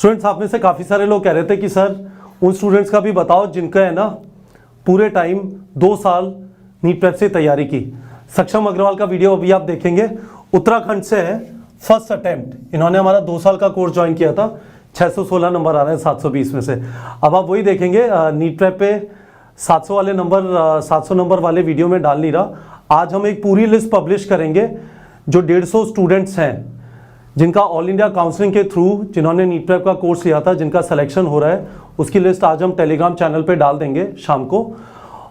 Students, आप में से काफ़ी सारे लोग कह रहे थे कि सर उन स्टूडेंट्स का भी बताओ जिनका है ना पूरे टाइम 2 साल नीट प्रेप से तैयारी की। सक्षम अग्रवाल का वीडियो अभी आप देखेंगे, उत्तराखंड से है, फर्स्ट अटेम्प्ट। इन्होंने हमारा 2 साल का कोर्स ज्वाइन किया था, 616 नंबर आ रहे हैं 720 में से। अब आप वही देखेंगे, नीट प्रेप पे 700 वाले नंबर 700 नंबर वाले वीडियो में डाल नहीं रहा। आज हम एक पूरी लिस्ट पब्लिश करेंगे जो 150 स्टूडेंट्स हैं जिनका ऑल इंडिया काउंसलिंग के थ्रू जिन्होंने नीट प्रेप का कोर्स लिया था, जिनका सिलेक्शन हो रहा है, उसकी लिस्ट आज हम टेलीग्राम चैनल पे डाल देंगे शाम को।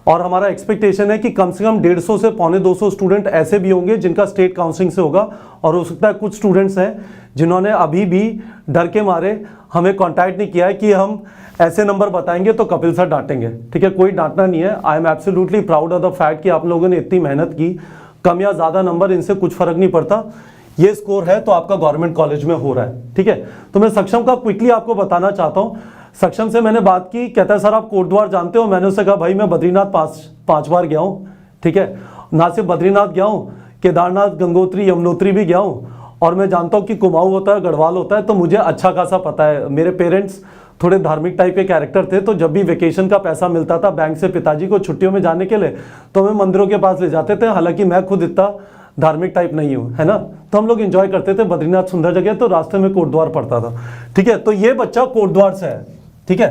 और हमारा एक्सपेक्टेशन है कि कम से कम 150 से पौने 200 स्टूडेंट ऐसे भी होंगे जिनका स्टेट काउंसलिंग से होगा। और हो सकता है कुछ स्टूडेंट्स हैं जिन्होंने अभी भी डर के मारे हमें कॉन्टैक्ट नहीं किया है कि हम ऐसे नंबर बताएंगे तो कपिल सर डांटेंगे। ठीक है, कोई डांटना नहीं है। I am absolutely proud of the fact कि आप लोगों ने इतनी मेहनत की। कम या ज़्यादा नंबर, इनसे कुछ फर्क नहीं पड़ता। ये स्कोर है तो आपका गवर्नमेंट कॉलेज में हो रहा है। ठीक है, तो मैं सक्षम का क्विकली आपको बताना चाहता हूँ। सक्षम से मैंने बात की, कहता है सर आप कोटद्वार जानते हो? मैंने उससे कहा भाई मैं बद्रीनाथ पांच बार गया हूँ। ठीक है, ना सिर्फ बद्रीनाथ गया हूँ, केदारनाथ, गंगोत्री, यमुनोत्री भी गया हूँ। और मैं जानता हूँ कि कुमाऊँ होता है, गढ़वाल होता है, तो मुझे अच्छा खासा पता है। मेरे पेरेंट्स थोड़े धार्मिक टाइप के कैरेक्टर थे, तो जब भी वेकेशन का पैसा मिलता था बैंक से पिताजी को छुट्टियों में जाने के लिए, तो हमें मंदिरों के पास ले जाते थे। हालांकि मैं खुद इतना धार्मिक टाइप नहीं हूँ, है ना, तो हम लोग एंजॉय करते थे। बद्रीनाथ सुंदर जगह, तो रास्ते में कोटद्वार पड़ता था। ठीक है, तो ये बच्चा कोटद्वार से है। ठीक है,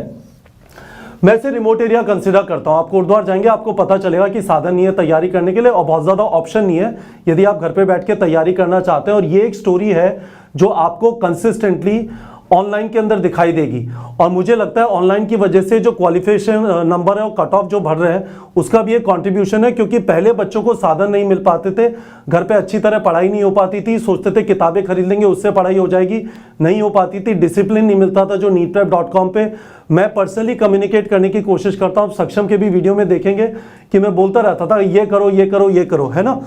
मैं इसे रिमोट एरिया कंसिडर करता हूँ। आप कोटद्वार जाएंगे, आपको पता चलेगा कि साधन नहीं है तैयारी करने के लिए और बहुत ज़्यादा ऑप्शन नहीं है यदि आप घर पे बैठ के तैयारी करना चाहते हैं। और ये एक स्टोरी है जो आपको कंसिस्टेंटली ऑनलाइन के अंदर दिखाई देगी। और मुझे लगता है ऑनलाइन की वजह से जो क्वालिफिकेशन नंबर है और कट ऑफ जो बढ़ रहे हैं उसका भी एक कंट्रीब्यूशन है, क्योंकि पहले बच्चों को साधन नहीं मिल पाते थे, घर पे अच्छी तरह पढ़ाई नहीं हो पाती थी, सोचते थे किताबें खरीद लेंगे उससे पढ़ाई हो जाएगी, नहीं हो पाती थी, डिसिप्लिन नहीं मिलता था जो neetprep.com पे मैं पर्सनली कम्युनिकेट करने की कोशिश करता हूँ। सक्षम के भी वीडियो में देखेंगे कि मैं बोलता रहता था ये करो ये करो ये करो, है ना।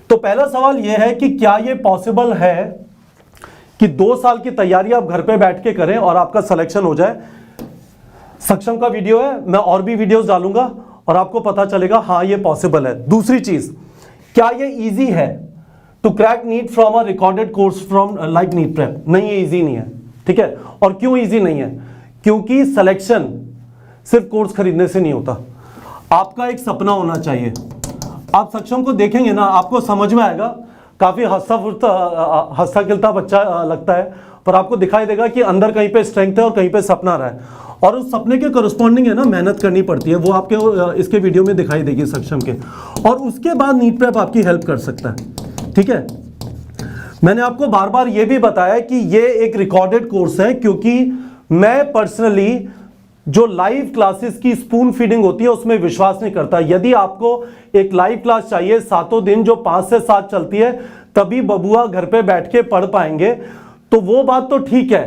तो पहला सवाल ये है कि क्या ये पॉसिबल है कि 2 साल की तैयारी आप घर पे बैठ के करें और आपका सिलेक्शन हो जाए। सक्षम का वीडियो है, मैं और भी वीडियोस डालूंगा और आपको पता चलेगा हाँ ये पॉसिबल है। दूसरी चीज, क्या ये इजी है to crack NEET from a recorded course from like NEET prep? नहीं, ये इजी नहीं है। ठीक है, और क्यों इजी नहीं है? क्योंकि सिलेक्शन सिर्फ कोर्स खरीदने से नहीं होता, आपका एक सपना होना चाहिए। आप सक्षम को देखेंगे ना, आपको समझ में आएगा, काफी हंसता खिलता बच्चा लगता है, पर आपको दिखाई देगा कि अंदर कहीं पे स्ट्रेंथ है और कहीं पे सपना रहा है। और उस सपने के करस्पॉन्डिंग है ना मेहनत करनी पड़ती है, वो आपके इसके वीडियो में दिखाई देगी सक्षम के। और उसके बाद नीट प्रेप आपकी हेल्प कर सकता है। ठीक है, मैंने आपको बार बार ये भी बताया कि ये एक रिकॉर्डेड कोर्स है, क्योंकि मैं पर्सनली जो लाइव क्लासेस की स्पून फीडिंग होती है उसमें विश्वास नहीं करता। यदि आपको एक लाइव क्लास चाहिए 7 दिन जो 5 से 7 चलती है, तभी बबुआ घर पे बैठ के पढ़ पाएंगे, तो वो बात तो ठीक है,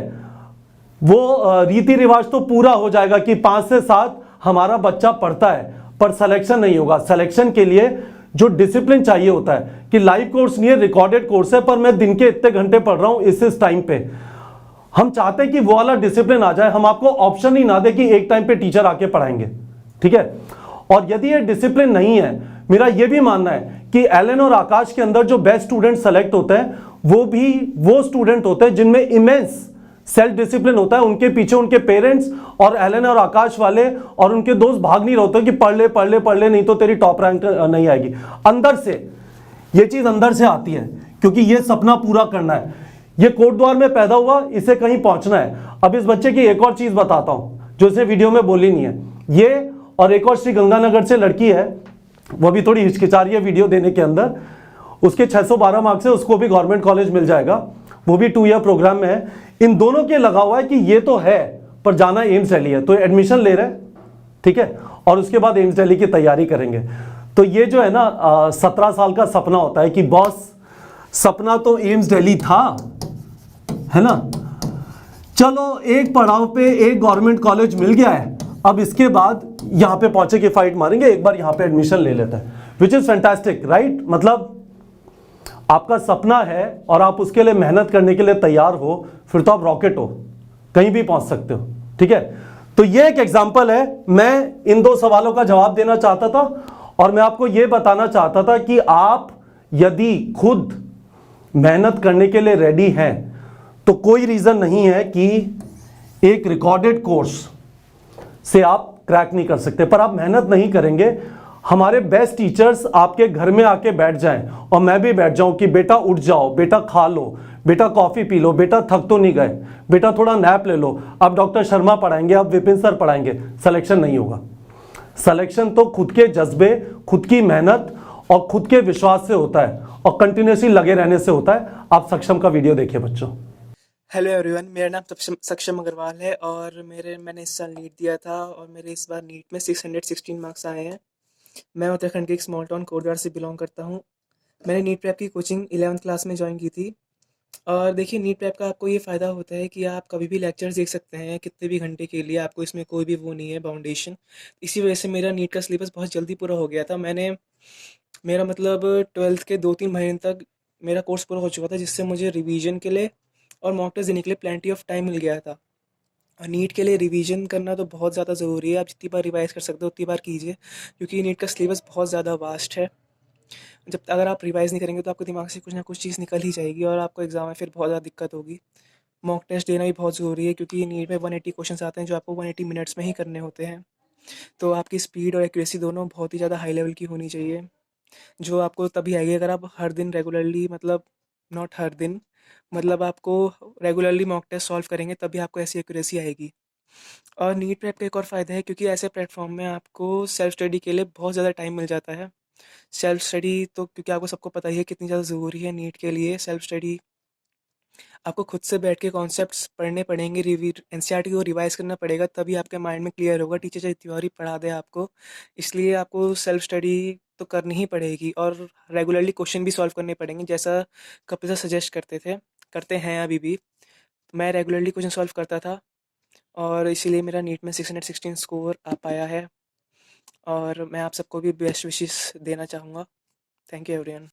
वो रीति रिवाज तो पूरा हो जाएगा कि 5 से 7 हमारा बच्चा पढ़ता है, पर सिलेक्शन नहीं होगा। सिलेक्शन के लिए जो डिसिप्लिन चाहिए होता है कि लाइव कोर्स नहीं है, रिकॉर्डेड कोर्स है, पर मैं दिन के इतने घंटे पढ़ रहा हूं इस टाइम पे। हम चाहते हैं कि वो वाला डिसिप्लिन आ जाए, हम आपको ऑप्शन ही ना दे कि एक टाइम पे टीचर आके पढ़ाएंगे। ठीक है, और यदि ये डिसिप्लिन नहीं है, मेरा ये भी मानना है कि एलन और आकाश के अंदर जो बेस्ट स्टूडेंट सेलेक्ट होते हैं वो भी वो स्टूडेंट होते हैं जिनमें इमेंस सेल्फ डिसिप्लिन होता है। उनके पीछे उनके पेरेंट्स और एलन और आकाश वाले और उनके दोस्त भाग नहीं रहते कि पढ़ ले पढ़ ले पढ़ ले, नहीं तो तेरी टॉप रैंक नहीं आएगी। अंदर से ये चीज अंदर से आती है, क्योंकि ये सपना पूरा करना है। ये कोटद्वार में पैदा हुआ, इसे कहीं पहुंचना है। अब इस बच्चे की एक और चीज बताता हूं जो इसे वीडियो में बोली नहीं है। ये और एक और श्री गंगानगर से लड़की है, वो भी थोड़ी हिचकिचा रही है वीडियो देने के अंदर। उसके 612 मार्क्स है, उसको भी गवर्नमेंट कॉलेज मिल जाएगा, वो भी 2 ईयर प्रोग्राम में है। इन दोनों के लगा हुआ है कि ये तो है पर जाना एम्स दिल्ली है, तो एडमिशन ले रहे। ठीक है, और उसके बाद एम्स दिल्ली की तैयारी करेंगे। तो ये जो है ना 17 साल का सपना होता है कि बॉस सपना तो एम्स दिल्ली था, है ना, चलो एक पड़ाव पे एक गवर्नमेंट कॉलेज मिल गया है, अब इसके बाद यहां पे पहुंचे की फाइट मारेंगे, एक बार यहां पे एडमिशन ले लेते हैं, विच इज फैंटास्टिक, राइट। मतलब आपका सपना है और आप उसके लिए मेहनत करने के लिए तैयार हो, फिर तो आप रॉकेट हो, कहीं भी पहुंच सकते हो। ठीक है, तो ये एक एग्जाम्पल है। मैं इन 2 सवालों का जवाब देना चाहता था और मैं आपको यह बताना चाहता था कि आप यदि खुद मेहनत करने के लिए रेडी हैं तो कोई रीजन नहीं है कि एक रिकॉर्डेड कोर्स से आप क्रैक नहीं कर सकते। पर आप मेहनत नहीं करेंगे, हमारे बेस्ट टीचर्स आपके घर में आके बैठ जाएं और मैं भी बैठ जाऊं कि बेटा उठ जाओ, बेटा खा लो, बेटा कॉफी पी लो, बेटा थक तो नहीं गए, बेटा थोड़ा नैप ले लो, अब डॉक्टर शर्मा पढ़ाएंगे, अब विपिन सर पढ़ाएंगे, सिलेक्शन नहीं होगा। सिलेक्शन तो खुद के जज्बे, खुद की मेहनत और खुद के विश्वास से होता है और कंटिन्यूसली लगे रहने से होता है। आप सक्षम का वीडियो देखिए बच्चों। हेलो एवरीवन, मेरा नाम सक्षम अग्रवाल है और मैंने इस साल नीट दिया था और मेरे इस बार नीट में 616 मार्क्स आए हैं। मैं उत्तराखंड के एक स्मॉल टाउन कोटद्वार से बिलोंग करता हूँ। मैंने नीट प्रेप की कोचिंग 11th क्लास में ज्वाइन की थी। और देखिए, नीट प्रेप का आपको ये फ़ायदा होता है कि आप कभी भी लेक्चर्स देख सकते हैं कितने भी घंटे के लिए, आपको इसमें कोई भी वो नहीं है बाउंडेशन। इसी वजह से मेरा नीट का सिलेबस बहुत जल्दी पूरा हो गया था। मेरा मतलब 12th के 2-3 महीने तक मेरा कोर्स पूरा हो चुका था, जिससे मुझे रिवीजन के लिए और मॉक टेस्ट देने के लिए प्लेंटी ऑफ टाइम मिल गया था। और नीट के लिए रिवीजन करना तो बहुत ज़्यादा ज़रूरी है। आप जितनी बार रिवाइज़ कर सकते हो उतनी बार कीजिए, क्योंकि नीट का सिलेबस बहुत ज़्यादा वास्ट है। जब अगर आप रिवाइज़ नहीं करेंगे तो आपके दिमाग से कुछ ना कुछ चीज़ निकल ही जाएगी और आपको एग्ज़ाम में फिर बहुत ज़्यादा दिक्कत होगी। मॉक टेस्ट देना भी बहुत ज़रूरी है, क्योंकि नीट में 180 क्वेश्चंस आते हैं जो आपको 180 मिनट्स में ही करने होते हैं। तो आपकी स्पीड और एक्यूरेसी दोनों बहुत ही ज़्यादा हाई लेवल की होनी चाहिए, जो आपको तभी आएगी अगर आप हर दिन रेगुलरली, मतलब नॉट हर दिन, मतलब आपको रेगुलरली मॉक टेस्ट सॉल्व करेंगे तभी आपको ऐसी एक्यूरेसी आएगी। और नीट प्रेप का एक और फ़ायदा है, क्योंकि ऐसे प्लेटफॉर्म में आपको सेल्फ स्टडी के लिए बहुत ज़्यादा टाइम मिल जाता है। सेल्फ स्टडी तो क्योंकि आपको सबको पता ही है कितनी ज़्यादा ज़रूरी है नीट के लिए सेल्फ स्टडी। आपको खुद से बैठ के कॉन्सेप्ट्स पढ़ने पड़ेंगे, एनसीईआरटी को रिवाइज करना पड़ेगा, तभी आपके माइंड में क्लियर होगा। टीचर चाहे थ्योरी पढ़ा दे आपको, इसलिए आपको सेल्फ स्टडी तो करनी ही पड़ेगी और रेगुलरली क्वेश्चन भी सॉल्व करने पड़ेंगे, जैसा कपिल सर सजेस्ट करते हैं अभी भी। मैं रेगुलरली क्वेश्चन सॉल्व करता था और इसीलिए मेरा नीट में 616 स्कोर आ पाया है। और मैं आप सबको भी बेस्ट विशेस देना चाहूँगा। Thank you everyone.